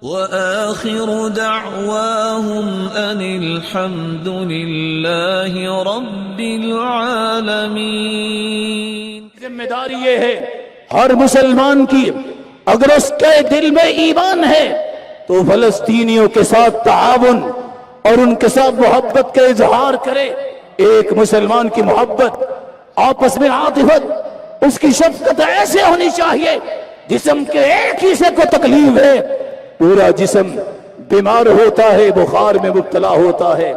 وآخر دعواهم أن الحمد لله رب العالمين۔ ذمہ داری یہ ہے ہر مسلمان کی، اگر اس کے دل میں ایمان ہے تو فلسطینیوں کے ساتھ تعاون اور ان کے ساتھ محبت کا اظہار کرے۔ ایک مسلمان کی محبت، آپس میں عاطفت، اس کی شفقت ایسے ہونی چاہیے جسم کے ایک حصے کو تکلیف ہے پورا جسم بیمار ہوتا ہے، بخار میں مبتلا ہوتا ہے۔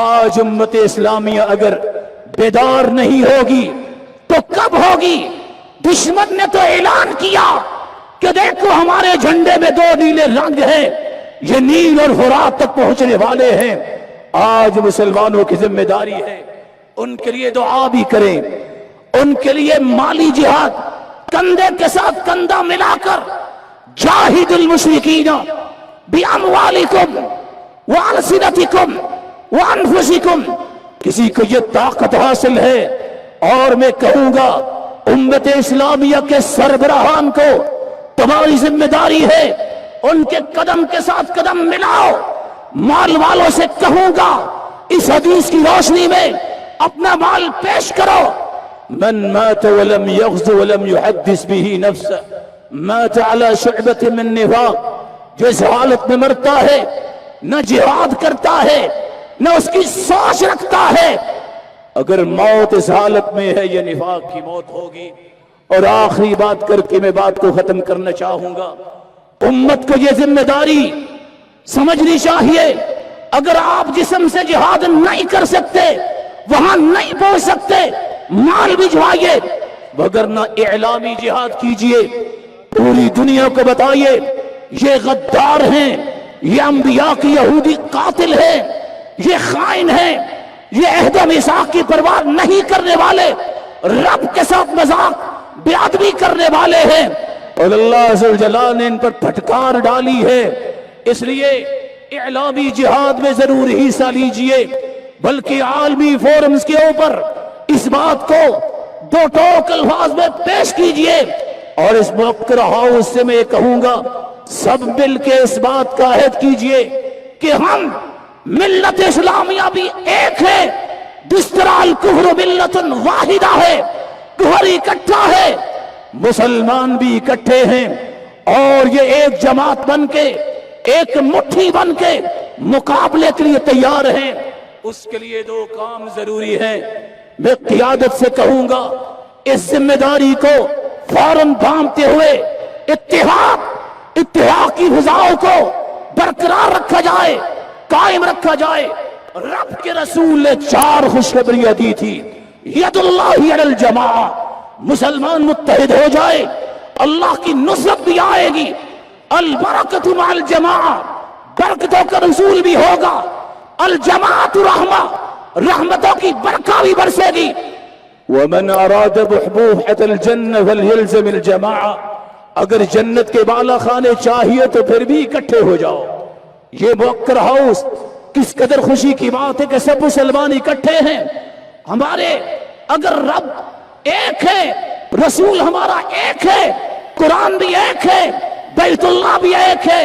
آج امت اسلامیہ اگر بیدار نہیں ہوگی تو کب ہوگی؟ دشمن نے تو اعلان کیا کہ دیکھو ہمارے جھنڈے میں 2 نیلے رنگ ہیں، یہ نیل اور فرات تک پہنچنے والے ہیں۔ آج مسلمانوں کی ذمہ داری ہے ان کے لیے دعا بھی کریں، ان کے لیے مالی جہاد، کندھے کے ساتھ کندھا ملا کر جاہد المشرکین باموالکم والسنتکم وانفسکم۔ کسی کو یہ طاقت حاصل ہے، اور میں کہوں گا امت اسلامیہ کے سربراہان کو تمہاری ذمہ داری ہے ان کے قدم کے ساتھ قدم ملاؤ۔ مال والوں سے کہوں گا اس حدیث کی روشنی میں اپنا مال پیش کرو۔ من مات ولم يغز ولم يحدث به نفسه مات على شعبة من نفاق۔ جو اس حالت میں مرتا ہے، نہ جہاد کرتا ہے نہ اس کی سوچ رکھتا ہے، اگر موت اس حالت میں ہے یہ نفاق کی موت ہوگی۔ اور آخری بات کر کے میں بات کو ختم کرنا چاہوں گا، امت کو یہ ذمہ داری سمجھنی چاہیے، اگر آپ جسم سے جہاد نہیں کر سکتے، وہاں نہیں پہنچ سکتے، مال بھجوائیے، وگرنہ اعلامی جہاد کیجئے، پوری دنیا کو بتائیے یہ غدار ہیں، یہ انبیاء کی یہودی قاتل ہیں، یہ خائن ہیں، یہ عہد و میثاق کی پرواہ نہیں کرنے والے، رب کے ساتھ مذاق بے ادبی کرنے والے ہیں، اور اللہ عز و جل نے ان پر پھٹکار ڈالی ہے۔ اس لیے اعلامی جہاد میں ضرور حصہ لیجئے، بلکہ عالمی فورمز کے اوپر اس بات کو 2 ٹوک الفاظ میں پیش کیجئے۔ اور اس موقر ہاؤس سے میں یہ کہوں گا سب مل کے اس بات کا عہد کیجئے کہ ہم ملت اسلامیہ بھی ایک ہے، جس طرح الکفر ملت واحدہ ہے، کفر اکٹھا ہے، مسلمان بھی اکٹھے ہیں، اور یہ ایک جماعت بن کے، ایک مٹھی بن کے مقابلے کے لیے تیار ہیں۔ اس کے لیے 2 کام ضروری ہیں۔ میں قیادت سے کہوں گا اس ذمہ داری کو فوراً تھامتے ہوئے اتحاد کی فضاؤں کو برقرار رکھا جائے، قائم رکھا جائے۔ رب کے رسول نے 4 خوشخبریاں دی تھی۔ ید اللہ علی الجماع، مسلمان متحد ہو جائے، اللہ کی نصرت بھی آئے گی۔ البرکۃ مع الجماع، برکتوں کا رسول بھی ہوگا۔ الجماعت رحمہ، رحمتوں کی برکہ بھی برسے گی۔ ومن اراد بحبوحة الجنہ فلیلزم الجماع، اگر جنت کے بالا خانے چاہیے تو پھر بھی اکٹھے ہو جاؤ۔ یہ موقر ہاؤس کس قدر خوشی کی بات ہے کہ سب مسلمان اکٹھے ہیں۔ ہمارے اگر رب ایک ہے، رسول ہمارا ایک ہے، قرآن بھی ایک ہے، بیت اللہ بھی ایک ہے،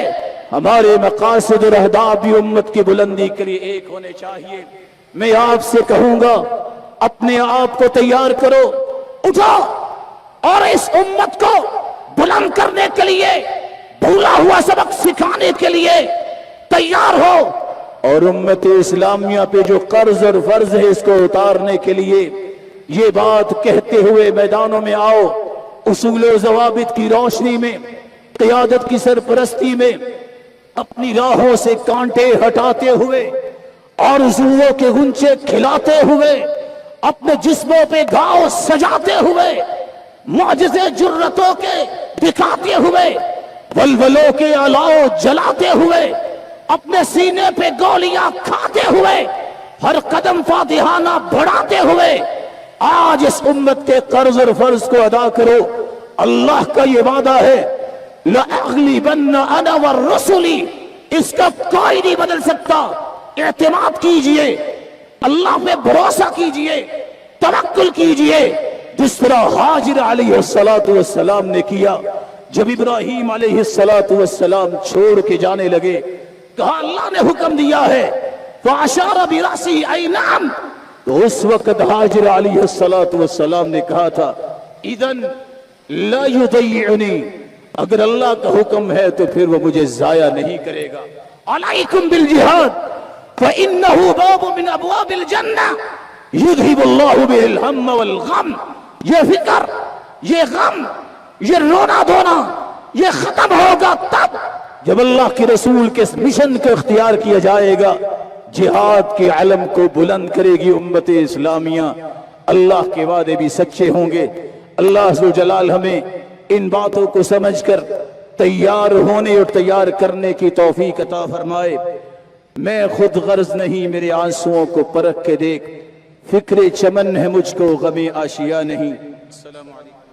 ہمارے مقاصد اور اہداف بھی امت کی بلندی کے لیے ایک ہونے چاہیے۔ میں آپ سے کہوں گا اپنے آپ کو تیار کرو، اٹھو، اور اس امت کو بلند کرنے کے لیے، بھولا ہوا سبق سکھانے کے لیے تیار ہو، اور امت اسلامیہ پہ جو قرض اور فرض ہے اس کو اتارنے کے لیے یہ بات کہتے ہوئے میدانوں میں آؤ۔ اصول و ضوابط کی روشنی میں، قیادت کی سرپرستی میں، اپنی راہوں سے کانٹے ہٹاتے ہوئے، آرزوؤں کے غنچے کھلاتے ہوئے، اپنے جسموں پہ گھاؤ سجاتے ہوئے، معجزے جرتوں کے دکھاتے ہوئے، ولولوں کے الاؤ جلاتے ہوئے، اپنے سینے پہ گولیاں کھاتے ہوئے، ہر قدم فاتحانہ بڑھاتے ہوئے آج اس امت کے قرض اور فرض کو ادا کرو۔ اللہ کا یہ وعدہ ہے لَأَغْلِبَنَّ أَنَا وَالرُّسُلِ، اس کا کوئی نہیں بدل سکتا۔ اعتماد کیجئے، اللہ پہ بھروسہ کیجئے، توکل کیجئے، جس طرح حاجر علیہ السلام نے کیا۔ جب ابراہیم علیہ السلام چھوڑ کے جانے لگے، کہا اللہ نے حکم دیا ہے، فاشار براسی ای نعم، تو اس وقت ہاجر علیہ السلام نے کہا تھا اذن لا یضیعنی، اگر اللہ کا حکم ہے تو پھر وہ مجھے ضائع نہیں کرے گا۔ علیکم بالجہاد فإنہ باب من ابواب الجنہ یذہب اللہ بہ الہم والغم، یہ فکر، یہ غم، یہ رونا دھونا یہ ختم ہوگا تب جب اللہ کے رسول کے مشن کو اختیار کیا جائے گا، جہاد کے علم کو بلند کرے گی امت اسلامیہ، اللہ کے وعدے بھی سچے ہوں گے۔ اللہ عز و جلال ہمیں ان باتوں کو سمجھ کر تیار ہونے اور تیار کرنے کی توفیق عطا فرمائے۔ میں خود غرض نہیں، میرے آنسوؤں کو پرکھ کے دیکھ، فکر چمن ہے مجھ کو غم آشیاں نہیں۔ السلام علیکم۔